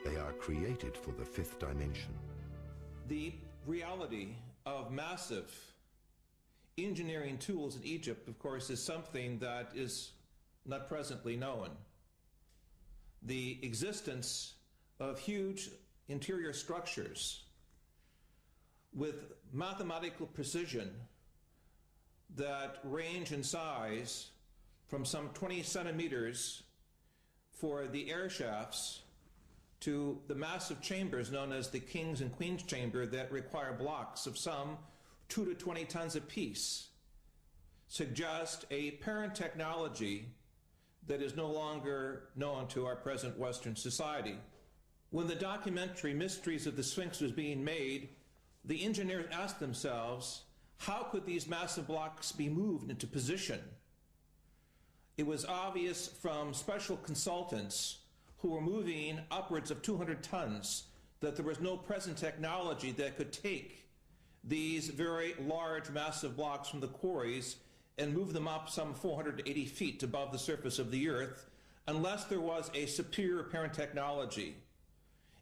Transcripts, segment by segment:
They are created for the fifth dimension. The reality of massive engineering tools in Egypt, of course, is something that is not presently known. The existence of huge interior structures with mathematical precision that range in size from some 20 centimeters for the air shafts to the massive chambers known as the King's and Queen's Chamber that require blocks of some 2 to 20 tons apiece, suggest a parent technology that is no longer known to our present Western society. When the documentary Mysteries of the Sphinx was being made, the engineers asked themselves, how could these massive blocks be moved into position? It was obvious from special consultants who were moving upwards of 200 tons that there was no present technology that could take these very large, massive blocks from the quarries and move them up some 480 feet above the surface of the earth unless there was a superior parent technology.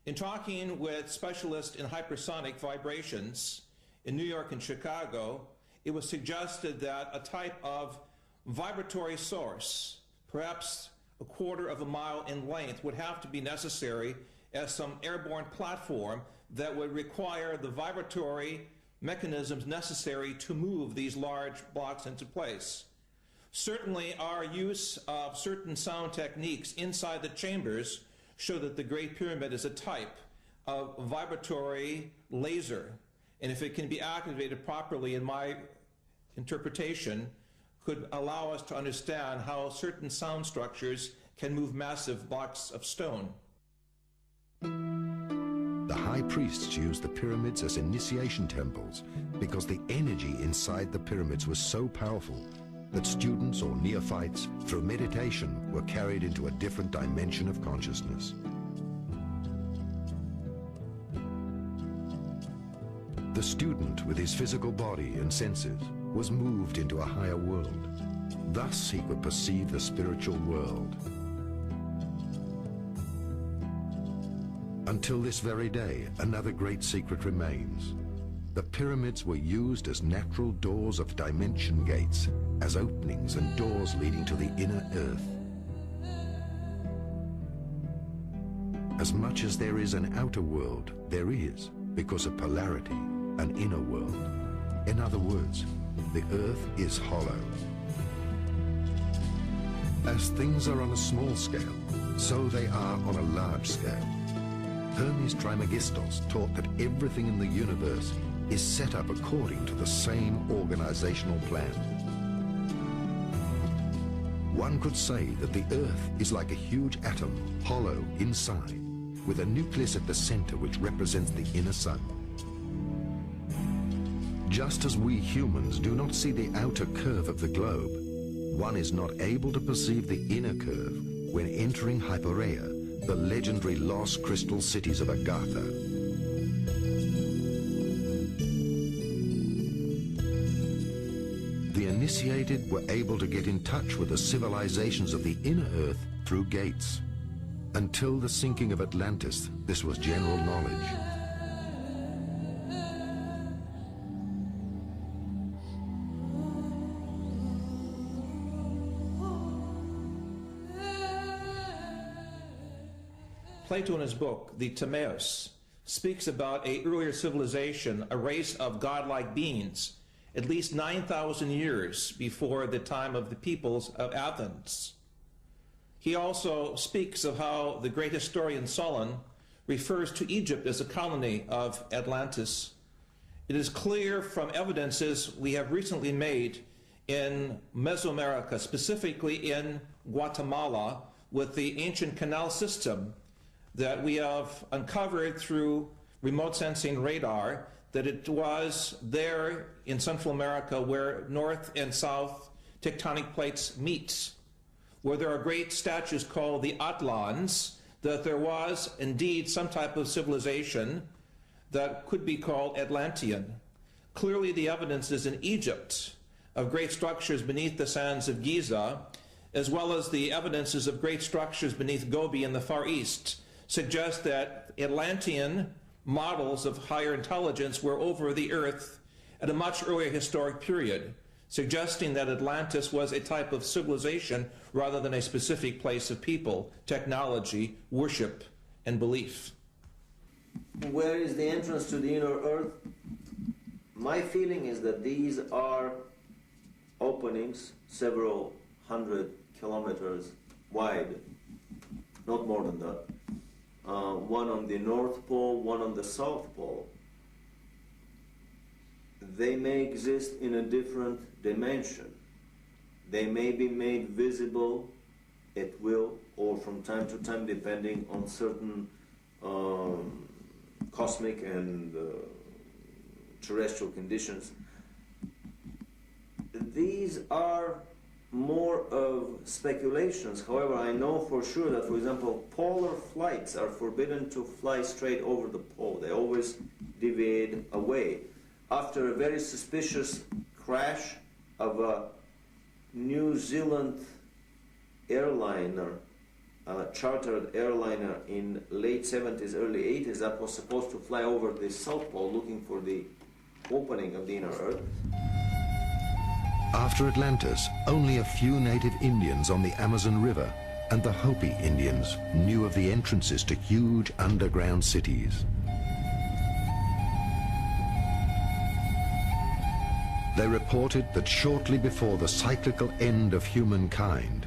In talking with specialists in hypersonic vibrations in New York and Chicago, it was suggested that a type of vibratory source, perhaps a quarter of a mile in length, would have to be necessary as some airborne platform that would require the vibratory mechanisms necessary to move these large blocks into place. Certainly, our use of certain sound techniques inside the chambers show that the Great Pyramid is a type of vibratory laser, and if it can be activated properly, in my interpretation, could allow us to understand how certain sound structures can move massive blocks of stone. The high priests used the pyramids as initiation temples because the energy inside the pyramids was so powerful that students or neophytes, through meditation, were carried into a different dimension of consciousness. The student, with his physical body and senses, was moved into a higher world. Thus he could perceive the spiritual world. Until this very day, another great secret remains. The pyramids were used as natural doors of dimension gates, as openings and doors leading to the inner earth. As much as there is an outer world, there is, because of polarity, an inner world. In other words, the earth is hollow. As things are on a small scale, so they are on a large scale. Hermes Trismegistos taught that everything in the universe is set up according to the same organizational plan. One could say that the Earth is like a huge atom, hollow inside, with a nucleus at the center which represents the inner sun. Just as we humans do not see the outer curve of the globe, one is not able to perceive the inner curve when entering Hypereia, the legendary lost crystal cities of Agartha. The initiated were able to get in touch with the civilizations of the inner earth through gates. Until the sinking of Atlantis, this was general knowledge. Plato in his book, the Timaeus, speaks about an earlier civilization, a race of godlike beings, at least 9,000 years before the time of the peoples of Athens. He also speaks of how the great historian Solon refers to Egypt as a colony of Atlantis. It is clear from evidences we have recently made in Mesoamerica, specifically in Guatemala, with the ancient canal system that we have uncovered through remote sensing radar, that it was there in Central America where north and south tectonic plates meet, where there are great statues called the Atlans, that there was indeed some type of civilization that could be called Atlantean. Clearly the evidence is in Egypt of great structures beneath the sands of Giza, as well as the evidences of great structures beneath Gobi in the Far East, suggest that Atlantean models of higher intelligence were over the Earth at a much earlier historic period, suggesting that Atlantis was a type of civilization rather than a specific place of people, technology, worship, and belief. Where is the entrance to the inner Earth? My feeling is that these are openings several hundred kilometers wide, not more than that. One on the North Pole, one on the South Pole. They may exist in a different dimension. They may be made visible at will or from time to time, depending on certain cosmic and terrestrial conditions. These are more of speculations. However, I know for sure that, for example, polar flights are forbidden to fly straight over the pole. They always deviate away. After a very suspicious crash of a New Zealand airliner, chartered airliner in late 70s, early 80s, that was supposed to fly over the South Pole looking for the opening of the inner Earth. After Atlantis, only a few native Indians on the Amazon River and the Hopi Indians knew of the entrances to huge underground cities. They reported that shortly before the cyclical end of humankind,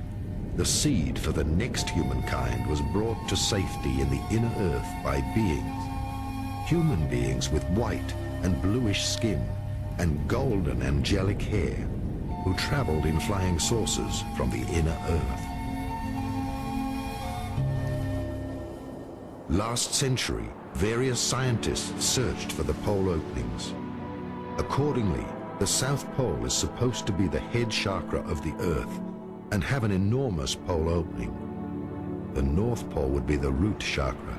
the seed for the next humankind was brought to safety in the inner Earth by beings, human beings with white and bluish skin and golden angelic hair, who traveled in flying saucers from the inner Earth. Last century, various scientists searched for the pole openings. Accordingly, the South Pole is supposed to be the head chakra of the Earth and have an enormous pole opening. The North Pole would be the root chakra.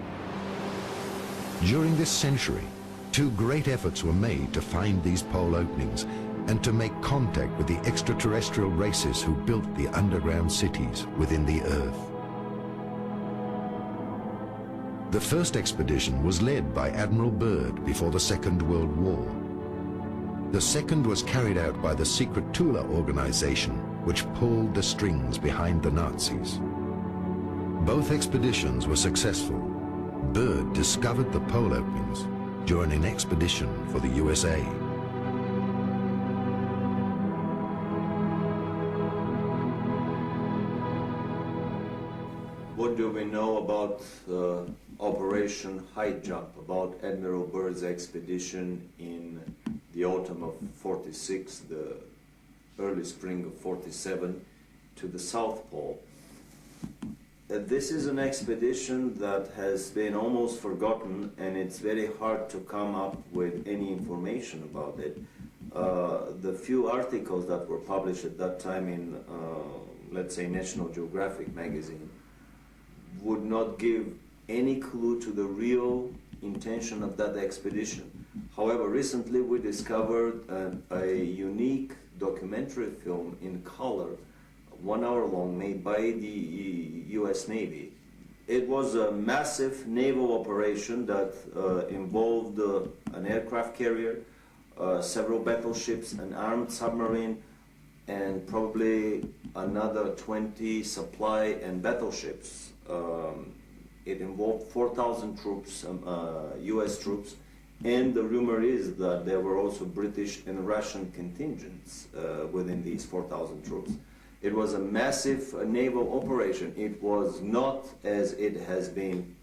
During this century, two great efforts were made to find these pole openings and to make contact with the extraterrestrial races who built the underground cities within the Earth. The first expedition was led by Admiral Byrd before the Second World War. The second was carried out by the secret Tula organization, which pulled the strings behind the Nazis. Both expeditions were successful. Byrd discovered the pole openings during an expedition for the USA. What do we know about Operation High Jump, about Admiral Byrd's expedition in the autumn of 46, the early spring of 47, to the South Pole? This is an expedition that has been almost forgotten, and it's very hard to come up with any information about it. The few articles that were published at that time in, let's say, National Geographic magazine would not give any clue to the real intention of that expedition. However, recently we discovered a unique documentary film in color, 1 hour long, made by the US Navy. It was a massive naval operation that involved an aircraft carrier, several battleships, an armed submarine, and probably another 20 supply and battleships. It involved 4,000 troops, US troops, and the rumor is that there were also British and Russian contingents within these 4,000 troops. It was a massive naval operation. It was not, as it has been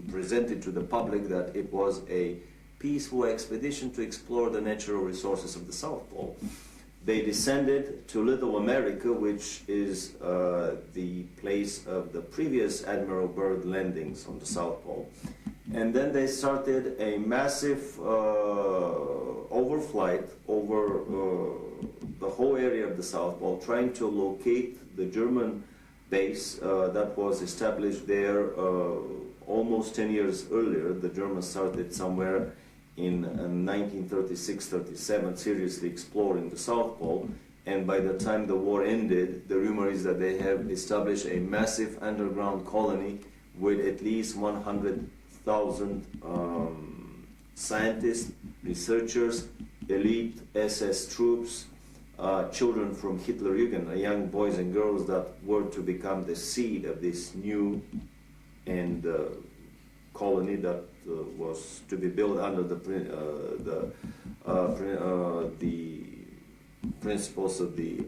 presented to the public, that it was a peaceful expedition to explore the natural resources of the South Pole. They descended to Little America, which is the place of the previous Admiral Byrd landings on the South Pole. And then they started a massive overflight over the whole area of the South Pole, trying to locate the German base that was established there almost 10 years earlier. The Germans started somewhere in 1936-37, seriously exploring the South Pole, and by the time the war ended, the rumor is that they have established a massive underground colony with at least 100,000 scientists, researchers, elite SS troops, children from Hitlerjugend, young boys and girls that were to become the seed of this new and colony that was to be built under the principles of the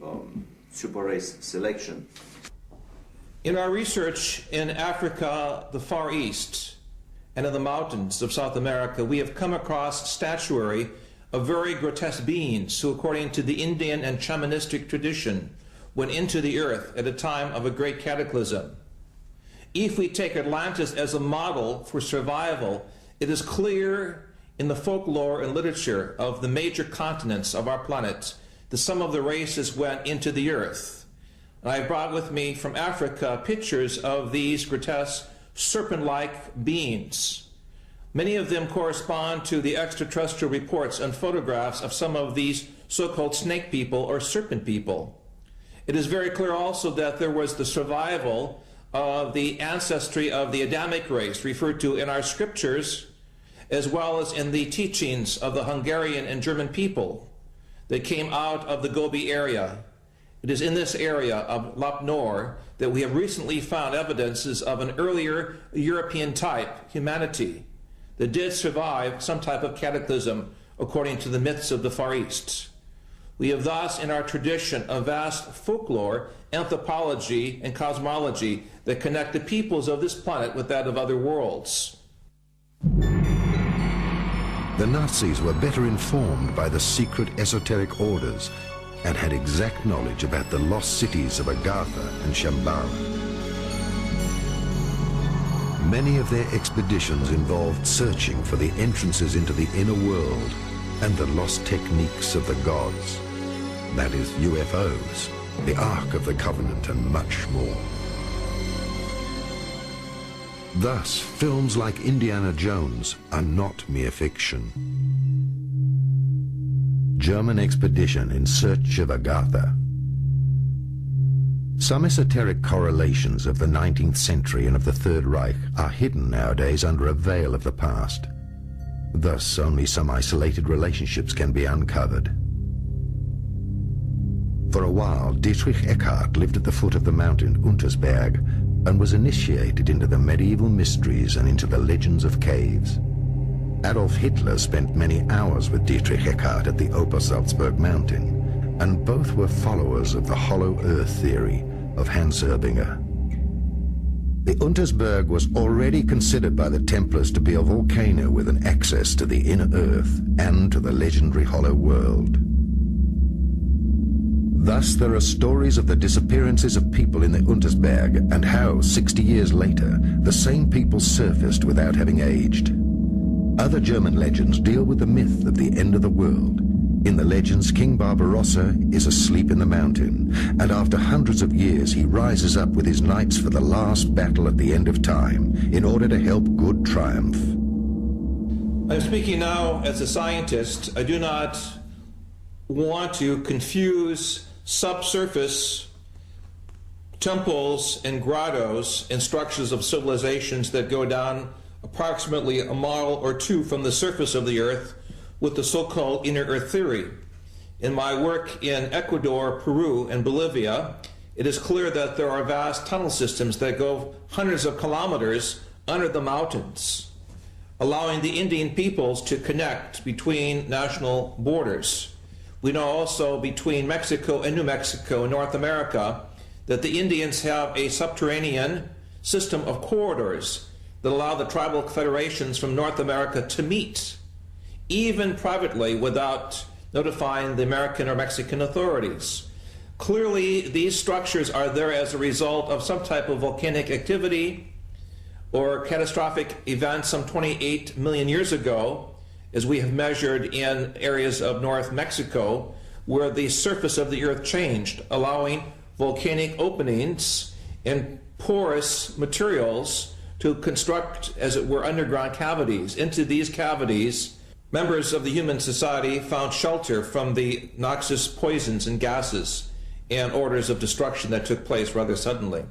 super race selection. In our research in Africa, the Far East, and in the mountains of South America, we have come across statuary of very grotesque beings who, according to the Indian and shamanistic tradition, went into the earth at a time of a great cataclysm. If we take Atlantis as a model for survival, it is clear in the folklore and literature of the major continents of our planet that some of the races went into the earth. And I brought with me from Africa pictures of these grotesque serpent-like beings. Many of them correspond to the extraterrestrial reports and photographs of some of these so-called snake people or serpent people. It is very clear also that there was the survival of the ancestry of the Adamic race referred to in our scriptures, as well as in the teachings of the Hungarian and German people that came out of the Gobi area. It is in this area of Lap Nor that we have recently found evidences of an earlier European type humanity that did survive some type of cataclysm according to the myths of the Far East. We have thus in our tradition a vast folklore, anthropology, and cosmology that connect the peoples of this planet with that of other worlds. The Nazis were better informed by the secret esoteric orders and had exact knowledge about the lost cities of Agartha and Shambhala. Many of their expeditions involved searching for the entrances into the inner world and the lost techniques of the gods. That is UFOs, the Ark of the Covenant, and much more. Thus, films like Indiana Jones are not mere fiction. German expedition in search of Agartha. Some esoteric correlations of the 19th century and of the Third Reich are hidden nowadays under a veil of the past. Thus, only some isolated relationships can be uncovered. For a while, Dietrich Eckart lived at the foot of the mountain Untersberg and was initiated into the medieval mysteries and into the legends of caves. Adolf Hitler spent many hours with Dietrich Eckart at the Obersalzberg mountain, and both were followers of the hollow earth theory of Hans Erbinger. The Untersberg was already considered by the Templars to be a volcano with an access to the inner earth and to the legendary hollow world. Thus, there are stories of the disappearances of people in the Untersberg and how, 60 years later, the same people surfaced without having aged. Other German legends deal with the myth of the end of the world. In the legends, King Barbarossa is asleep in the mountain, and after hundreds of years he rises up with his knights for the last battle at the end of time, in order to help good triumph. I'm speaking now as a scientist. I do not want to confuse subsurface temples and grottos and structures of civilizations that go down approximately a mile or two from the surface of the earth with the so-called inner earth theory. In my work in Ecuador, Peru, and Bolivia, it is clear that there are vast tunnel systems that go hundreds of kilometers under the mountains, allowing the Indian peoples to connect between national borders. We know also between Mexico and New Mexico in North America that the Indians have a subterranean system of corridors that allow the tribal federations from North America to meet, even privately, without notifying the American or Mexican authorities. Clearly, these structures are there as a result of some type of volcanic activity or catastrophic event some 28 million years ago, as we have measured in areas of North Mexico, where the surface of the earth changed, allowing volcanic openings and porous materials to construct, as it were, underground cavities. Into these cavities, Members of the human society found shelter from the noxious poisons and gases and orders of destruction that took place rather suddenly.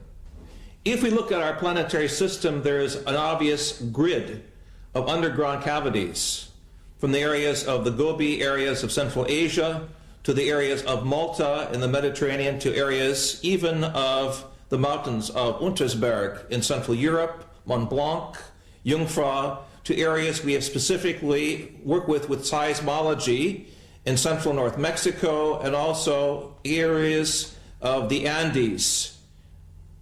If we look at our planetary system, there is an obvious grid of underground cavities, from the areas of the Gobi areas of Central Asia to the areas of Malta in the Mediterranean to areas even of the mountains of Untersberg in Central Europe, Mont Blanc, Jungfrau, to areas we have specifically worked with seismology in central North Mexico, and also areas of the Andes.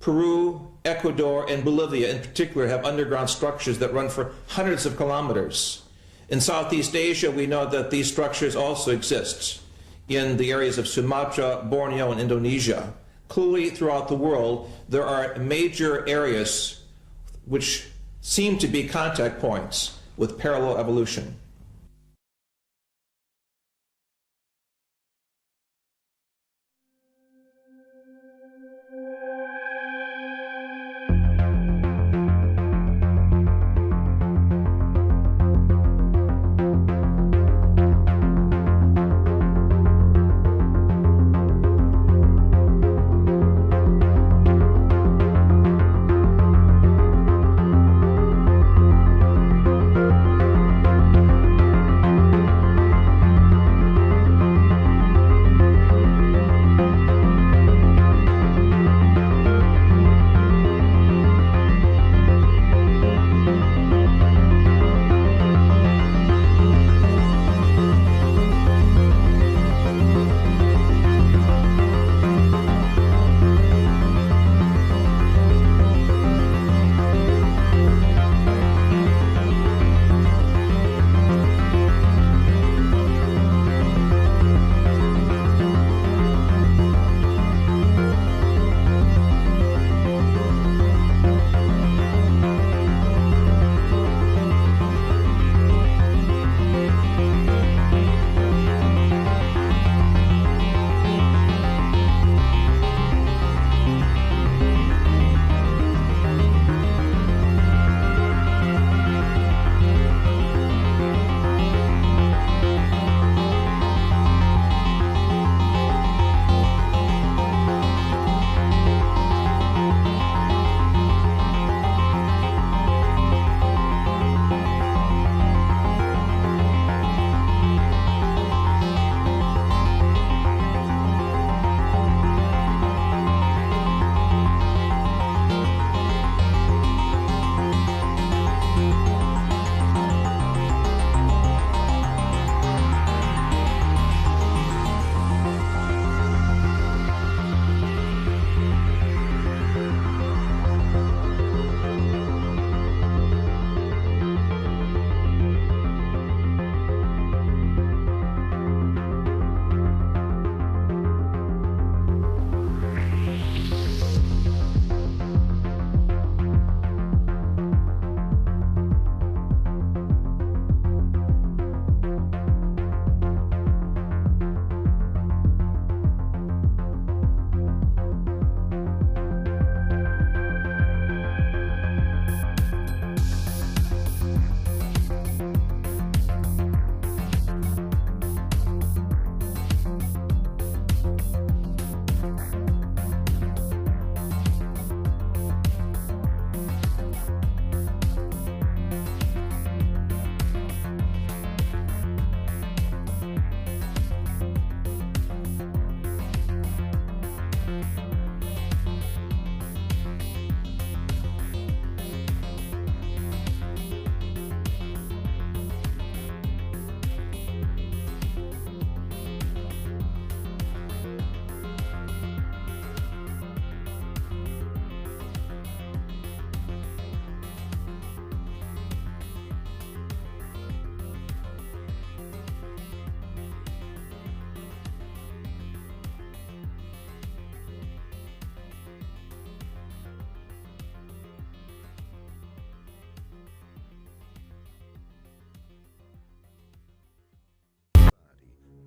Peru, Ecuador, and Bolivia in particular have underground structures that run for hundreds of kilometers. In Southeast Asia, we know that these structures also exist in the areas of Sumatra, Borneo, and Indonesia. Clearly, throughout the world, there are major areas which seem to be contact points with parallel evolution.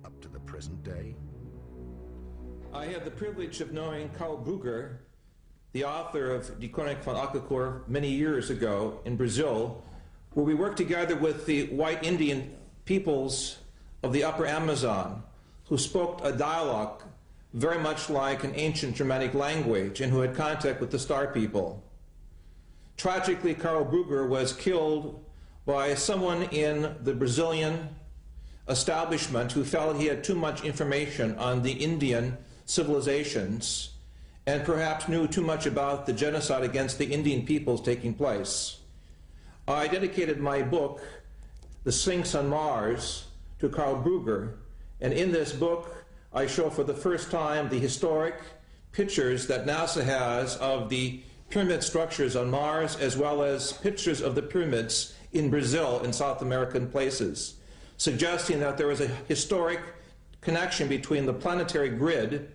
Up to the present day? I had the privilege of knowing Karl Buger, the author of Die Chroniek van Akkerkoor, many years ago in Brazil, where we worked together with the white Indian peoples of the upper Amazon who spoke a dialect very much like an ancient Germanic language and who had contact with the Star people. Tragically, Karl Brugger was killed by someone in the Brazilian establishment who felt he had too much information on the Indian civilizations and perhaps knew too much about the genocide against the Indian peoples taking place. I dedicated my book, The Sphinx on Mars, to Karl Brugger, and in this book I show for the first time the historic pictures that NASA has of the pyramid structures on Mars, as well as pictures of the pyramids in Brazil and South American places, suggesting that there is a historic connection between the planetary grid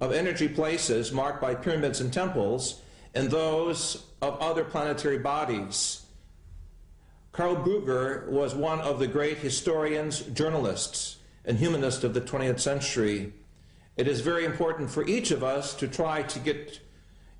of energy places marked by pyramids and temples and those of other planetary bodies. Karl Brugger was one of the great historians, journalists, and humanists of the 20th century. It is very important for each of us to try to get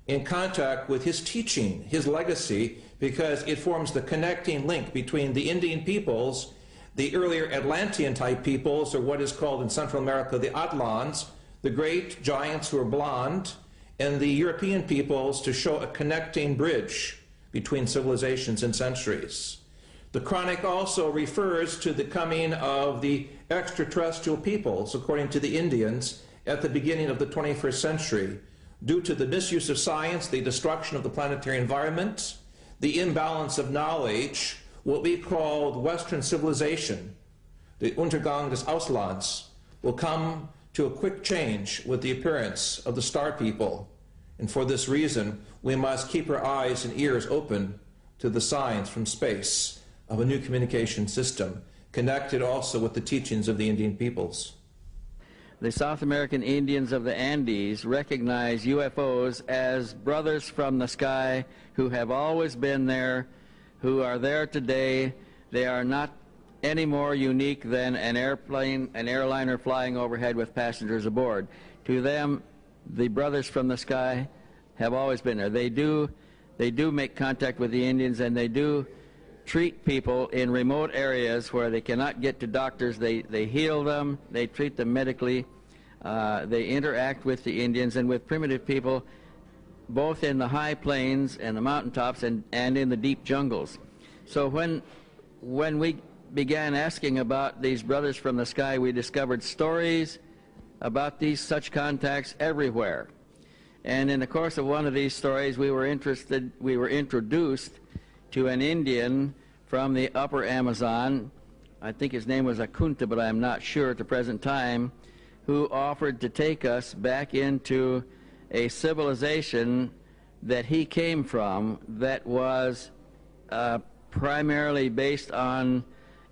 in contact with his teaching, his legacy, because it forms the connecting link between the Indian peoples, the earlier Atlantean-type peoples, or what is called in Central America the Atlans, the great giants who are blonde, and the European peoples, to show a connecting bridge between civilizations and centuries. The chronic also refers to the coming of the extraterrestrial peoples, according to the Indians, at the beginning of the 21st century, due to the misuse of science, the destruction of the planetary environment, the imbalance of knowledge, what we call Western civilization, the Untergang des Auslands, will come to a quick change with the appearance of the Star people. And for this reason, we must keep our eyes and ears open to the signs from space of a new communication system, connected also with the teachings of the Indian peoples. The South American Indians of the Andes recognize UFOs as brothers from the sky who have always been there, who are there today. They are not any more unique than an airliner flying overhead with passengers aboard. To them, the brothers from the sky have always been there. They do make contact with the Indians, and they do treat people in remote areas where they cannot get to doctors. They heal them, they treat them medically, they interact with the Indians and with primitive people, both in the high plains and the mountaintops and in the deep jungles. So when we began asking about these brothers from the sky, we discovered stories about such contacts everywhere. And in the course of one of these stories, we were introduced to an Indian from the upper Amazon. I think his name was Akunta, but I'm not sure at the present time, who offered to take us back into a civilization that he came from that was primarily based on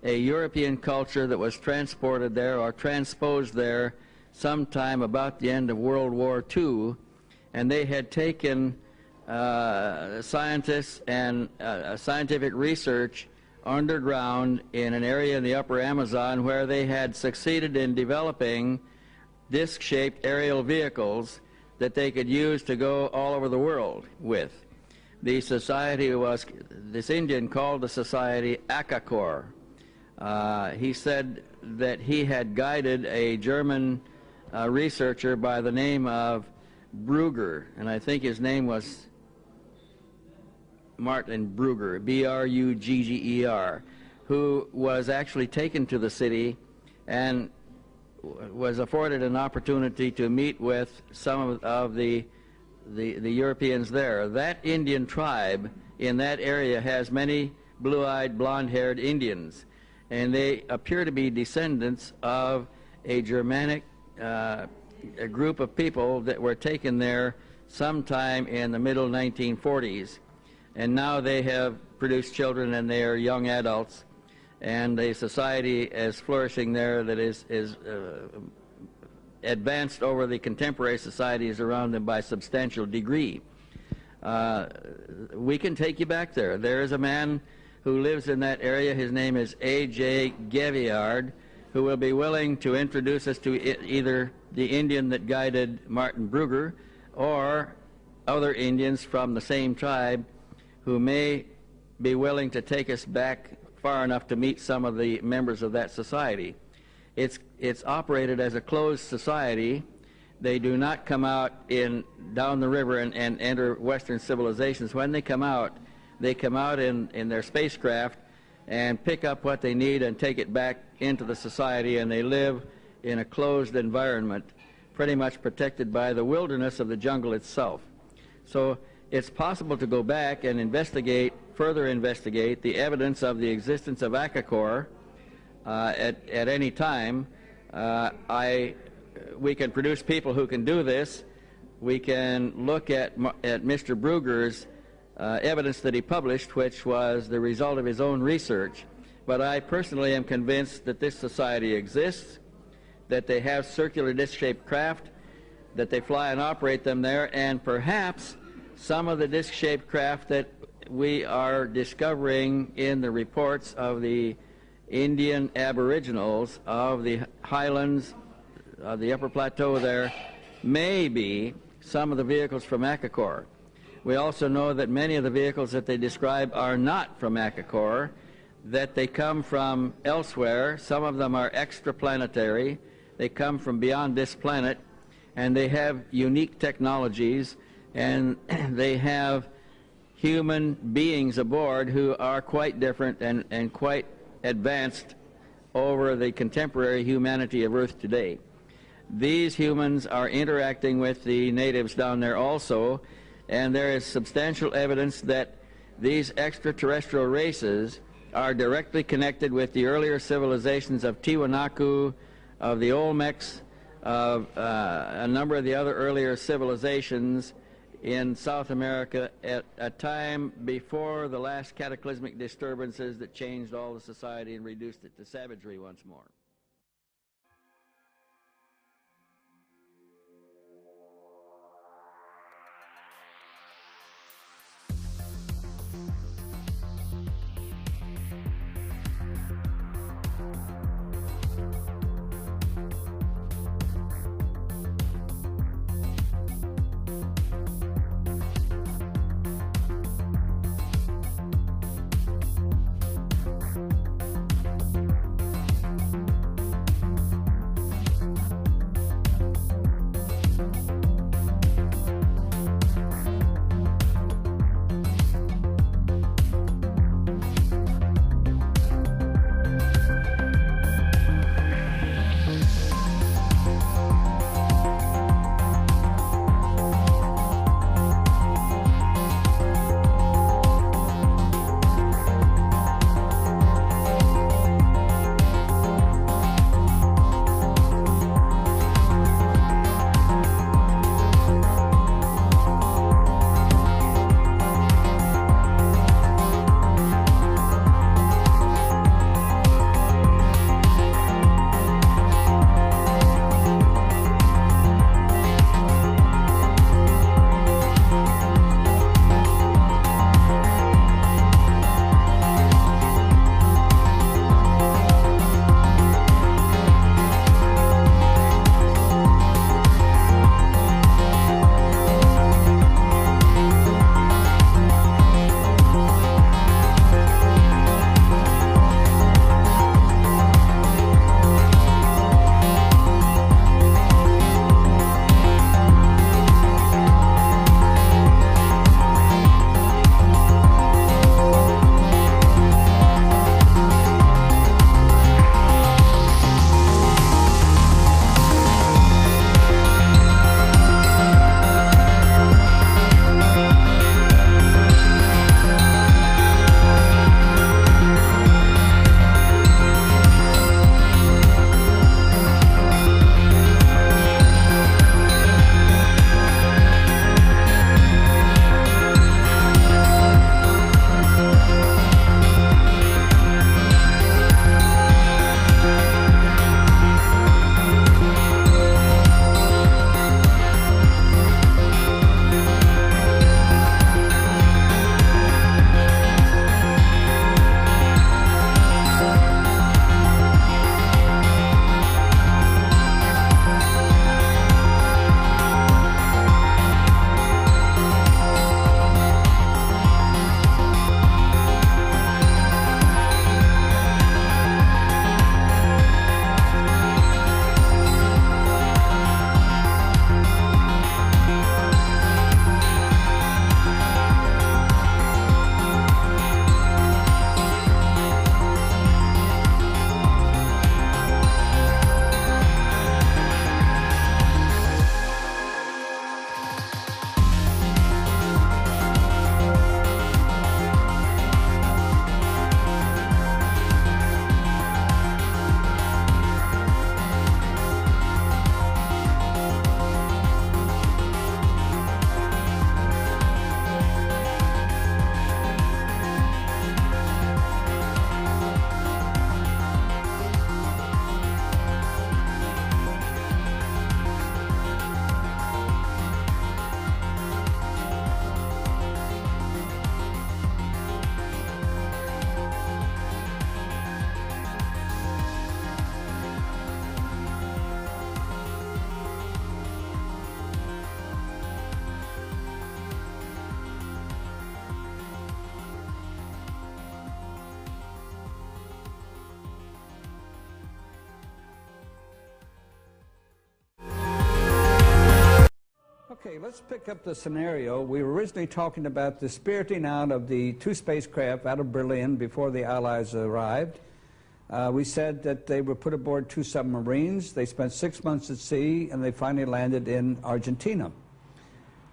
a European culture that was transported there or transposed there sometime about the end of World War II, and they had taken scientists and scientific research underground in an area in the upper Amazon where they had succeeded in developing disc-shaped aerial vehicles that they could use to go all over the world with. The society was, this Indian called the society Akakor. He said that he had guided a German researcher by the name of Brugger, and I think his name was Martin Brugger, B-R-U-G-G-E-R, who was actually taken to the city and was afforded an opportunity to meet with some of the Europeans there. That Indian tribe in that area has many blue-eyed, blonde-haired Indians, and they appear to be descendants of a Germanic a group of people that were taken there sometime in the middle 1940s, and now they have produced children and they are young adults, and a society is flourishing there that is advanced over the contemporary societies around them by a substantial degree. We can take you back there. There is a man who lives in that area. His name is A.J. Gaviard, who will be willing to introduce us to either the Indian that guided Martin Brugger or other Indians from the same tribe who may be willing to take us back far enough to meet some of the members of that society. It's operated as a closed society. They do not come out down the river and enter Western civilizations. When they come out in their spacecraft and pick up what they need and take it back into the society, and they live in a closed environment, pretty much protected by the wilderness of the jungle itself. So it's possible to go back and further investigate the evidence of the existence of Akakor at any time. We can produce people who can do this. We can look at Mr. Brugger's evidence that he published, which was the result of his own research. But I personally am convinced that this society exists, that they have circular disc-shaped craft, that they fly and operate them there, and perhaps some of the disc-shaped craft that we are discovering in the reports of the Indian aboriginals of the highlands, the upper plateau there, may be some of the vehicles from Akakor. We also know that many of the vehicles that they describe are not from Akakor, that they come from elsewhere. Some of them are extraplanetary. They come from beyond this planet, and they have unique technologies, and they have human beings aboard who are quite different and quite advanced over the contemporary humanity of Earth today. These humans are interacting with the natives down there also, and there is substantial evidence that these extraterrestrial races are directly connected with the earlier civilizations of Tiwanaku, of the Olmecs, of a number of the other earlier civilizations in South America at a time before the last cataclysmic disturbances that changed all the society and reduced it to savagery once more. let's pick up the scenario. We were originally talking about the spiriting out of the two spacecraft out of Berlin before the Allies arrived. We said that they were put aboard two submarines. They spent 6 months at sea, and they finally landed in Argentina.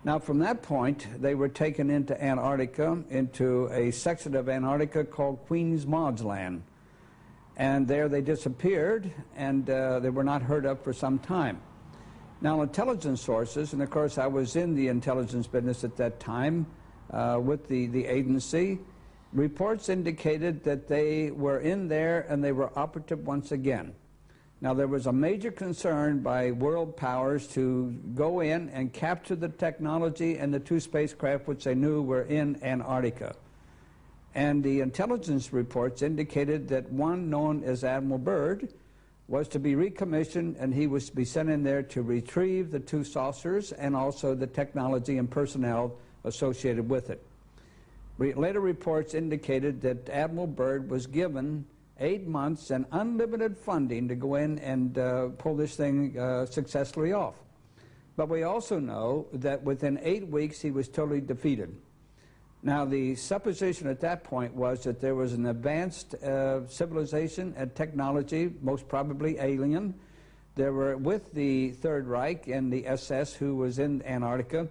Now, from that point, they were taken into Antarctica, into a section of Antarctica called Queen's Maud's Land. And there they disappeared, and they were not heard of for some time. Now, intelligence sources, and of course I was in the intelligence business at that time with the agency, reports indicated that they were in there and they were operative once again. Now, there was a major concern by world powers to go in and capture the technology and the two spacecraft which they knew were in Antarctica. And the intelligence reports indicated that one known as Admiral Byrd was to be recommissioned, and he was to be sent in there to retrieve the two saucers and also the technology and personnel associated with it. Later reports indicated that Admiral Byrd was given 8 months and unlimited funding to go in and pull this thing successfully off. But we also know that within 8 weeks he was totally defeated. Now, the supposition at that point was that there was an advanced civilization and technology, most probably alien. There were with the Third Reich and the SS who was in Antarctica,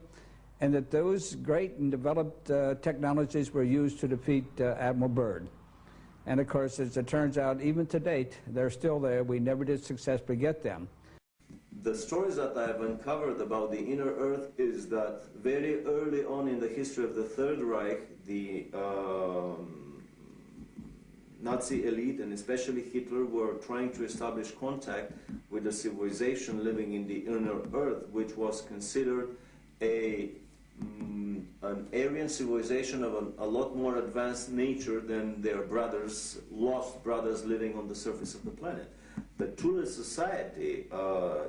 and that those great and developed technologies were used to defeat Admiral Byrd. And of course, as it turns out, even to date, they're still there. We never did successfully get them. The stories that I have uncovered about the inner earth is that very early on in the history of the Third Reich, the Nazi elite, and especially Hitler, were trying to establish contact with a civilization living in the inner earth, which was considered an Aryan civilization of a lot more advanced nature than their brothers, lost brothers living on the surface of the planet. The Thule Society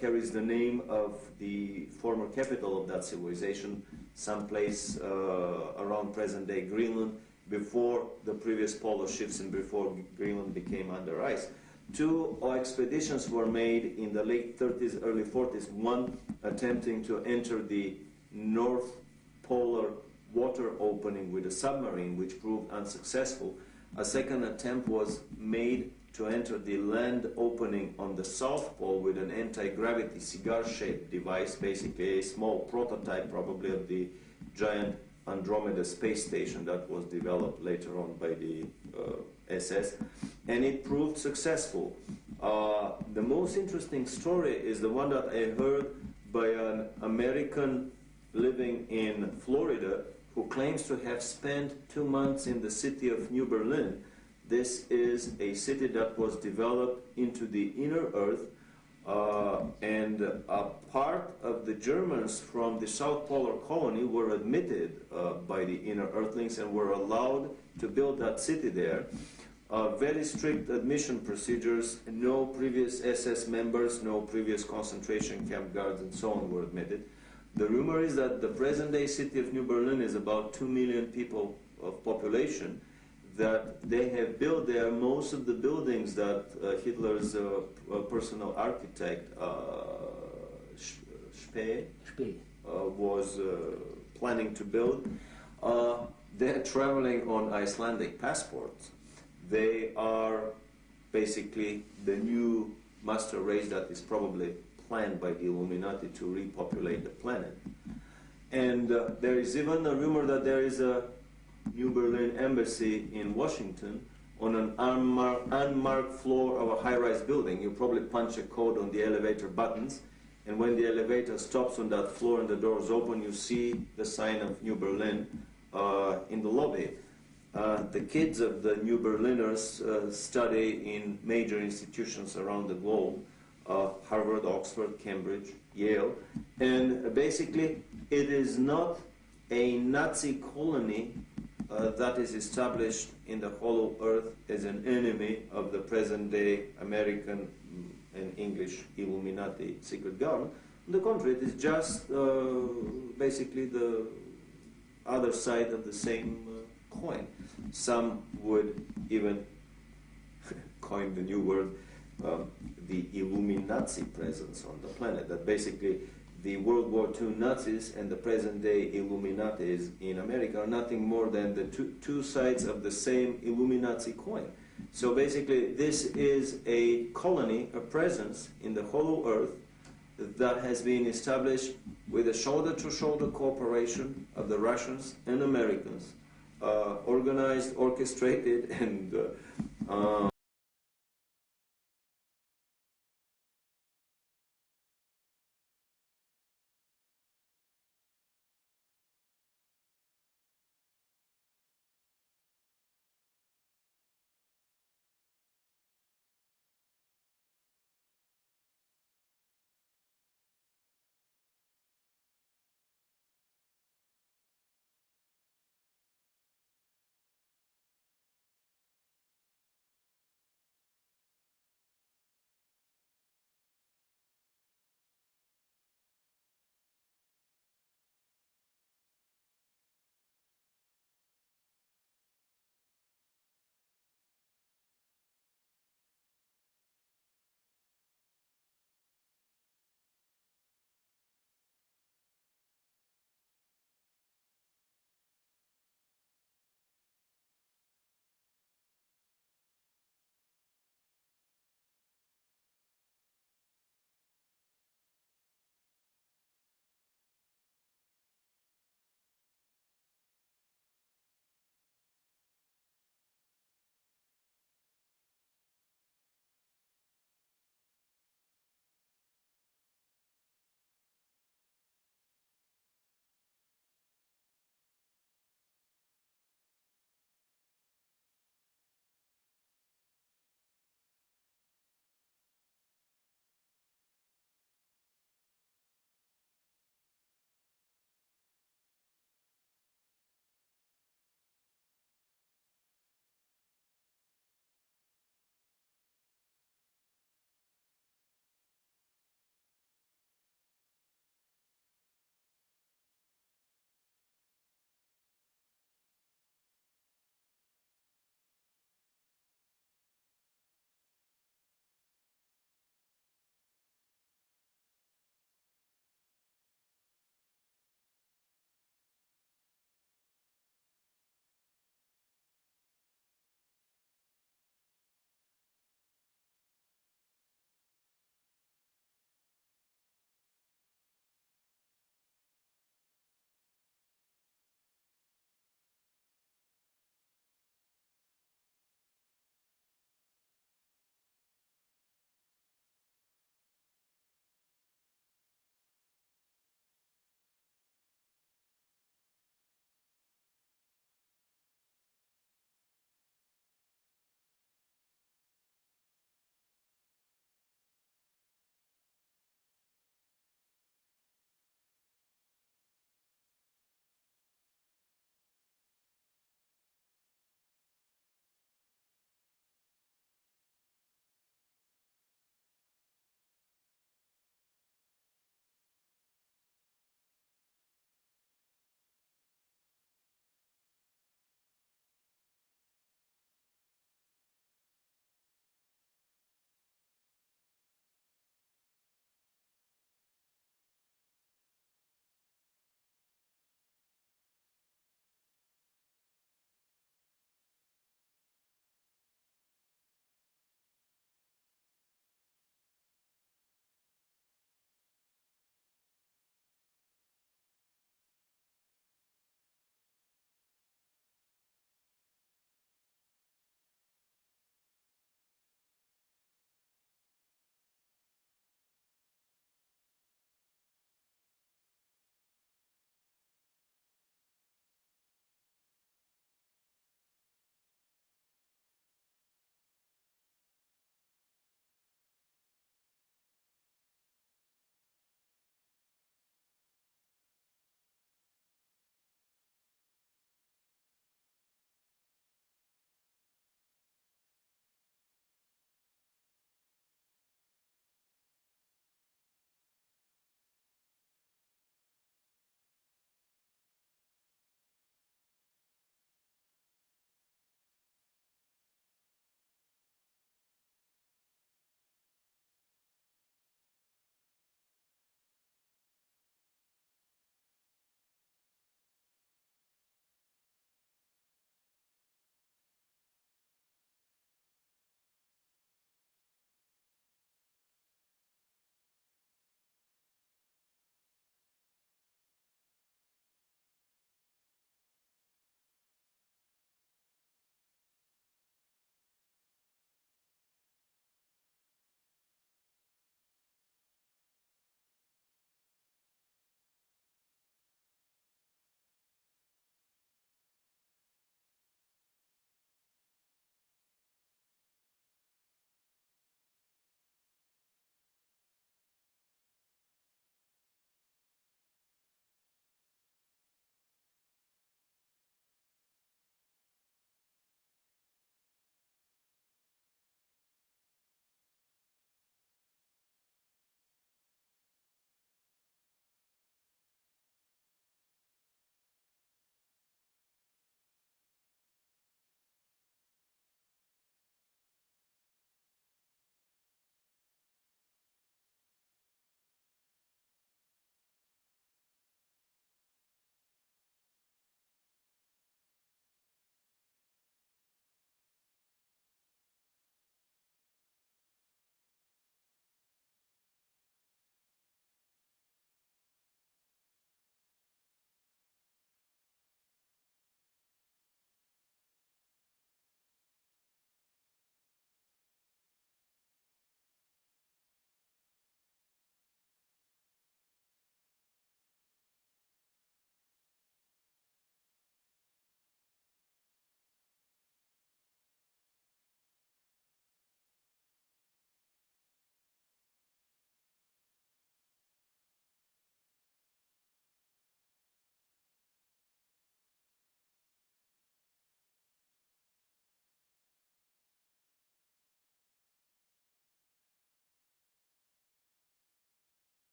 carries the name of the former capital of that civilization, someplace around present-day Greenland, before the previous polar shifts and before Greenland became under ice. Two expeditions were made in the late 30s, early 40s, one attempting to enter the North Polar water opening with a submarine, which proved unsuccessful. A second attempt was made to enter the land opening on the South Pole with an anti-gravity cigar-shaped device, basically a small prototype probably of the giant Andromeda space station that was developed later on by the SS, and it proved successful. The most interesting story is the one that I heard by an American living in Florida who claims to have spent 2 months in the city of New Berlin. This is a city that was developed into the inner earth, and a part of the Germans from the South Polar colony were admitted by the inner earthlings and were allowed to build that city there. Very strict admission procedures, no previous SS members, no previous concentration camp guards and so on were admitted. The rumor is that the present-day city of New Berlin is about 2 million people of population, that they have built there most of the buildings that Hitler's personal architect, Spee, was planning to build. They're traveling on Icelandic passports. They are basically the new master race that is probably planned by the Illuminati to repopulate the planet. And there is even a rumor that there is a New Berlin embassy in Washington on an unmarked floor of a high-rise building. You probably punch a code on the elevator buttons, and when the elevator stops on that floor and the doors open, you see the sign of New Berlin in the lobby. The kids of the New Berliners study in major institutions around the globe, Harvard, Oxford, Cambridge, Yale, and basically it is not a Nazi colony that is established in the hollow earth as an enemy of the present-day American and English Illuminati secret government. On the contrary, it is just basically the other side of the same coin. Some would even coin the new word, the Illuminati presence on the planet, that basically the World War II Nazis and the present-day Illuminatis in America are nothing more than the two sides of the same Illuminati coin. So basically, this is a colony, a presence in the hollow earth that has been established with a shoulder-to-shoulder cooperation of the Russians and Americans, organized, orchestrated, and